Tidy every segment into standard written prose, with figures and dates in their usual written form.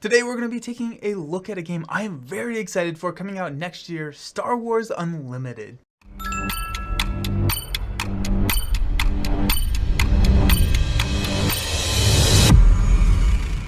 Today we're going to be taking a look at a game I am very excited for coming out next year, Star Wars Unlimited.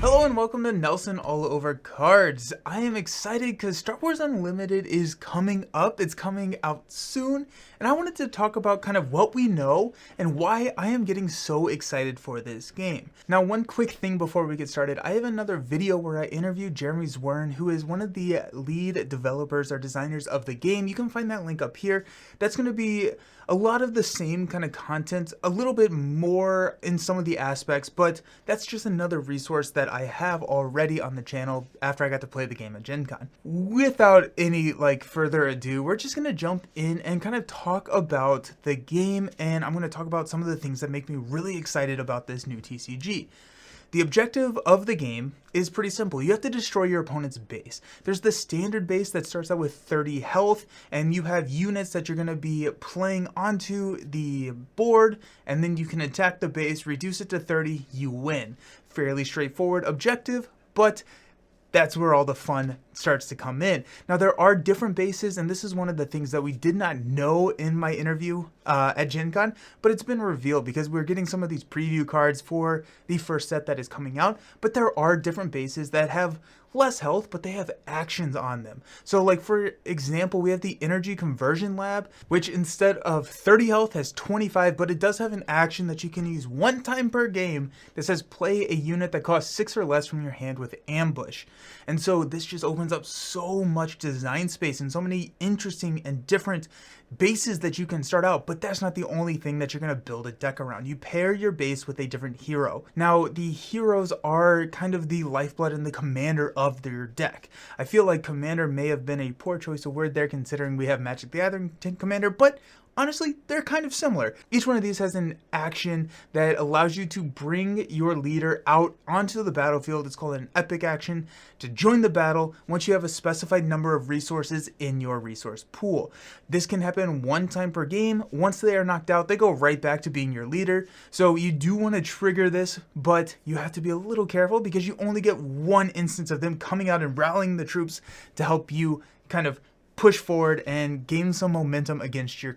Hello and welcome to Nelson All Over Cards. I am excited because Star Wars Unlimited is coming up. It's coming out soon, and I wanted to talk about kind of what we know and why I am getting so excited for this game. Now, one quick thing before we get started, I have another video where I interviewed Jeremy Zwern, who is one of the lead developers or designers of the game. You can find that link up here. That's going to be a lot of the same kind of content, a little bit more in some of the aspects, but that's just another resource that I have already on the channel after I got to play the game at Gen Con. Without any further ado, we're just gonna jump in and kind of talk about the game, and I'm gonna talk about some of the things that make me really excited about this new TCG. The objective of the game is pretty simple. You have to destroy your opponent's base. There's the standard base that starts out with 30 health, and you have units that you're going to be playing onto the board, and then you can attack the base, reduce it to 30, you win. Fairly straightforward objective, but that's where all the fun starts to come in. Now, there are different bases, and this is one of the things that we did not know in my interview at Gen Con, but it's been revealed because we're getting some of these preview cards for the first set that is coming out, but there are different bases that have less health, but they have actions on them. So for example, we have the Energy Conversion Lab, which instead of 30 health has 25, but it does have an action that you can use one time per game that says play a unit that costs 6 or less from your hand with Ambush. And so this just opens up so much design space and so many interesting and different bases that you can start out, but that's not the only thing that you're going to build a deck around. You pair your base with a different hero. Now, the heroes are kind of the lifeblood and the commander of their deck. I feel like commander may have been a poor choice of word there considering we have Magic the Gathering commander, but honestly, they're kind of similar. Each one of these has an action that allows you to bring your leader out onto the battlefield. It's called an epic action to join the battle once you have a specified number of resources in your resource pool. This can happen one time per game. Once they are knocked out, they go right back to being your leader. So you do want to trigger this, but you have to be a little careful because you only get one instance of them coming out and rallying the troops to help you kind of push forward and gain some momentum against your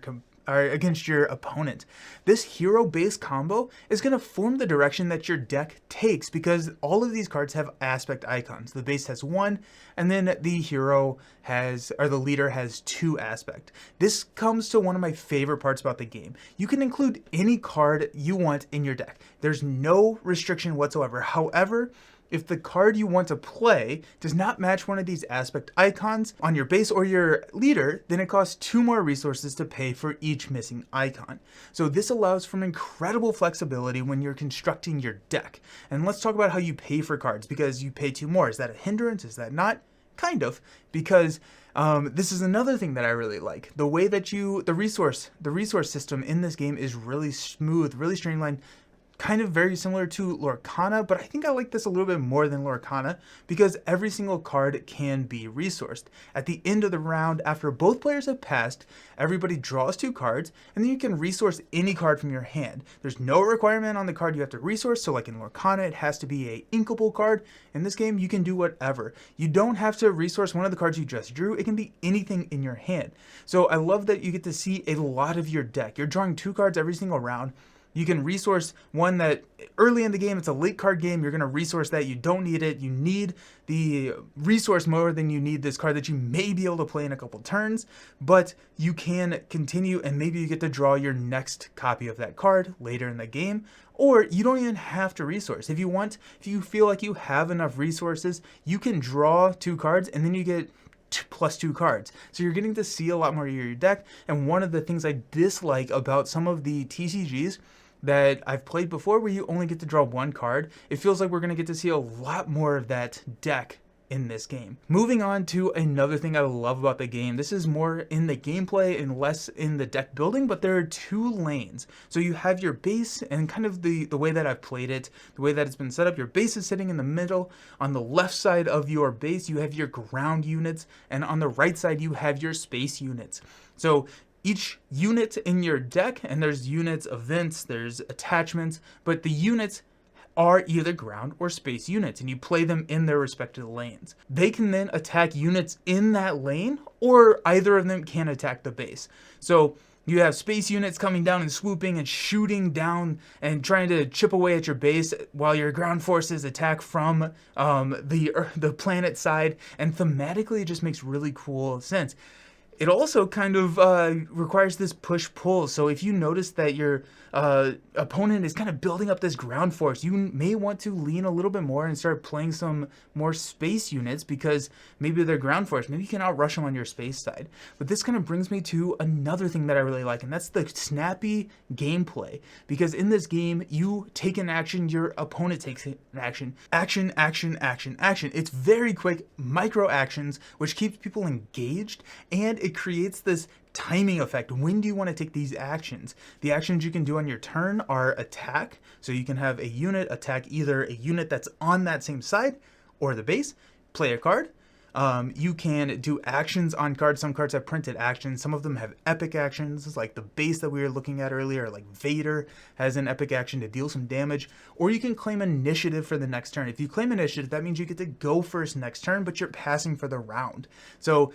opponent. This hero-based combo is going to form the direction that your deck takes because all of these cards have aspect icons. The base has 1, and then the hero has, or the leader has 2 aspect. This comes to one of my favorite parts about the game. You can include any card you want in your deck. There's no restriction whatsoever. However, if the card you want to play does not match one of these aspect icons on your base or your leader, then it costs 2 more resources to pay for each missing icon. So this allows for incredible flexibility when you're constructing your deck. And let's talk about how you pay for cards, because you pay 2 more. Is that a hindrance? Is that not? Kind of, because this is another thing that I really like. The way that the resource system in this game is really smooth, really streamlined, kind of very similar to Lorcana, but I think I like this a little bit more than Lorcana because every single card can be resourced. At the end of the round, after both players have passed, everybody draws 2 cards, and then you can resource any card from your hand. There's no requirement on the card you have to resource, so like in Lorcana, it has to be a inkable card. In this game, you can do whatever. You don't have to resource one of the cards you just drew. It can be anything in your hand. So I love that you get to see a lot of your deck. You're drawing 2 cards every single round. You can resource one that early in the game, it's a late card game, you're going to resource that, you don't need it, you need the resource more than you need this card that you may be able to play in a couple turns, but you can continue and maybe you get to draw your next copy of that card later in the game, or you don't even have to resource. If you feel like you have enough resources, you can draw 2 cards and then you get plus 2 cards. So you're getting to see a lot more of your deck, and one of the things I dislike about some of the TCGs that I've played before where you only get to draw 1 card, it feels like we're going to get to see a lot more of that deck in this game. Moving on to another thing I love about the game. This is more in the gameplay and less in the deck building, but there are 2 lanes. So you have your base and kind of the way that I've played it, the way that it's been set up. Your base is sitting in the middle. On the left side of your base, you have your ground units, and on the right side, you have your space units. So each unit in your deck, and there's units, events, there's attachments, but the units are either ground or space units, and you play them in their respective lanes. They can then attack units in that lane, or either of them can attack the base. So you have space units coming down and swooping and shooting down and trying to chip away at your base, while your ground forces attack from the planet side. And thematically, it just makes really cool sense. It also kind of requires this push-pull. So if you notice that your opponent is kind of building up this ground force, you may want to lean a little bit more and start playing some more space units, because maybe they're ground force. Maybe you can outrush them on your space side. But this kind of brings me to another thing that I really like, and that's the snappy gameplay. Because in this game, you take an action, your opponent takes an action. Action, action, action, action. It's very quick, micro actions, which keeps people engaged, and it creates this timing effect. When do you want to take these actions? The actions you can do on your turn are attack. So you can have a unit attack either a unit that's on that same side or the base, play a card. You can do actions on cards. Some cards have printed actions. Some of them have epic actions, like the base that we were looking at earlier, like Vader has an epic action to deal some damage. Or you can claim initiative for the next turn. If you claim initiative, that means you get to go first next turn, but you're passing for the round. So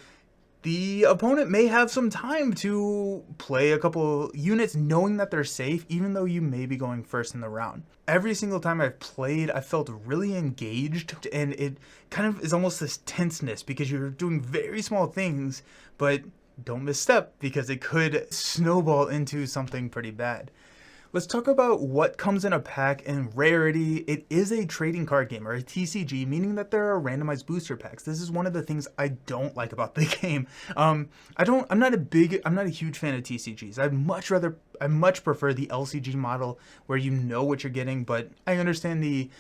the opponent may have some time to play a couple units knowing that they're safe, even though you may be going first in the round. Every single time I've played, I felt really engaged, and it kind of is almost this tenseness, because you're doing very small things, but don't misstep, because it could snowball into something pretty bad. Let's talk about what comes in a pack and rarity. It is a trading card game, or a TCG, meaning that there are randomized booster packs. This is one of the things I don't like about the game. I'm not a huge fan of TCGs. I much prefer the LCG model, where you know what you're getting, but I understand the,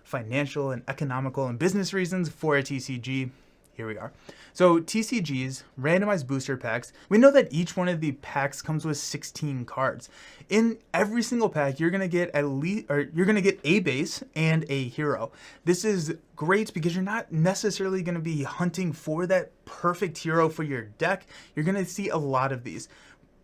financial and economical and business reasons for a TCG. Here we are. So TCGs, randomized booster packs, we know that each one of the packs comes with 16 cards. In every single pack, you're going to get a base and a hero. This is great because you're not necessarily going to be hunting for that perfect hero for your deck. You're going to see a lot of these.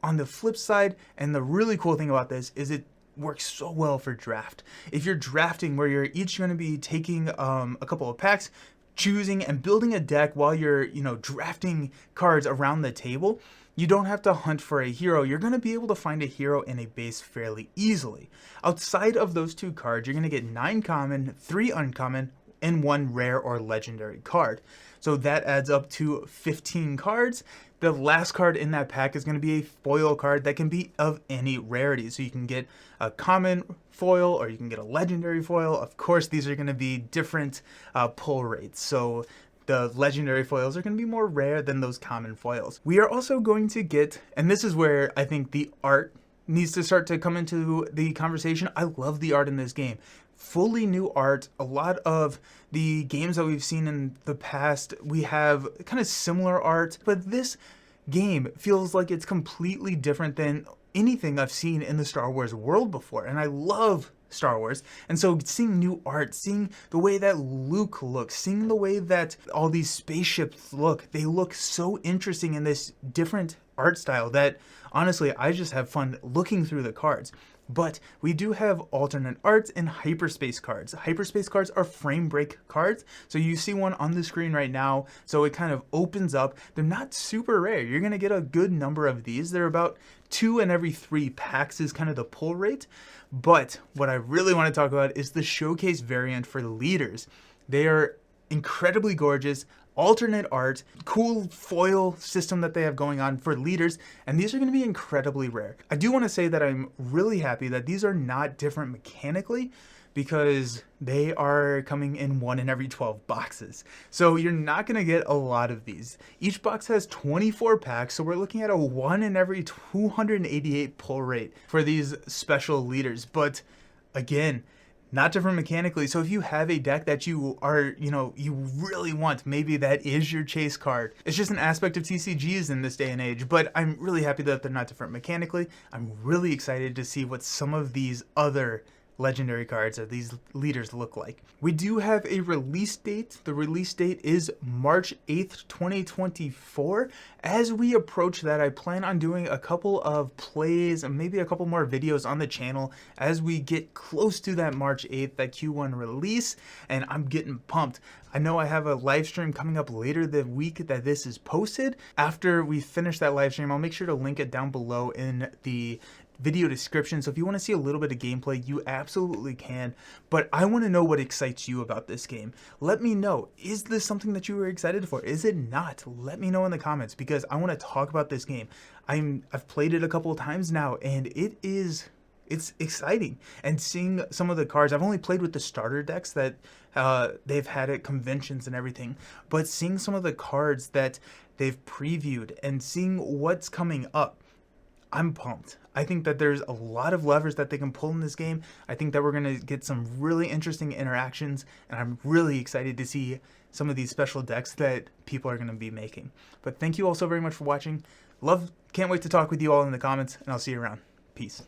On the flip side, and the really cool thing about this is it works so well for draft. If you're drafting, where you're each going to be taking a couple of packs, choosing and building a deck while you're, drafting cards around the table, you don't have to hunt for a hero. You're going to be able to find a hero in a base fairly easily. Outside of those two cards, you're going to get 9 common, 3 uncommon, and 1 rare or legendary card. So that adds up to 15 cards. The last card in that pack is going to be a foil card that can be of any rarity. So you can get a common foil, or you can get a legendary foil. Of course, these are going to be different pull rates. So the legendary foils are going to be more rare than those common foils. We are also going to get, and this is where I think the art needs to start to come into the conversation. I love the art in this game. Fully new art. A lot of the games that we've seen in the past, we have kind of similar art, but this game feels like it's completely different than anything I've seen in the Star Wars world before, and I love Star Wars. And so seeing new art, seeing the way that Luke looks, seeing the way that all these spaceships look, they look so interesting in this different art style that honestly, I just have fun looking through the cards. But we do have alternate arts and hyperspace cards. Hyperspace cards are frame break cards. So you see one on the screen right now. So it kind of opens up. They're not super rare. You're going to get a good number of these. They're about 2 in every 3 packs is kind of the pull rate. But what I really want to talk about is the showcase variant for leaders. They are incredibly gorgeous. Alternate art, cool foil system that they have going on for leaders, and these are going to be incredibly rare. I do want to say that I'm really happy that these are not different mechanically, because they are coming in 1 in every 12 boxes. So you're not going to get a lot of these. Each box has 24 packs, so we're looking at a 1 in every 288 pull rate for these special leaders. But again, not different mechanically. So if you have a deck that you are, you really want, maybe that is your chase card. It's just an aspect of TCGs in this day and age, but I'm really happy that they're not different mechanically. I'm really excited to see what some of these other legendary cards or these leaders look like. We do have a release date. The release date is March 8th, 2024. As we approach that, I plan on doing a couple of plays and maybe a couple more videos on the channel as we get close to that March 8th, that Q1 release, and I'm getting pumped. I know I have a live stream coming up later the week that this is posted. After we finish that live stream, I'll make sure to link it down below in the video description. So if you want to see a little bit of gameplay, you absolutely can. But I want to know what excites you about this game. Let me know. Is this something that you were excited for? Is it not? Let me know in the comments because I want to talk about this game. I've played it a couple of times now, and it's exciting. And seeing some of the cards, I've only played with the starter decks that they've had at conventions and everything, but seeing some of the cards that they've previewed and seeing what's coming up, I'm pumped. I think that there's a lot of levers that they can pull in this game. I think that we're going to get some really interesting interactions, and I'm really excited to see some of these special decks that people are going to be making. But thank you all so very much for watching. Can't wait to talk with you all in the comments, and I'll see you around. Peace.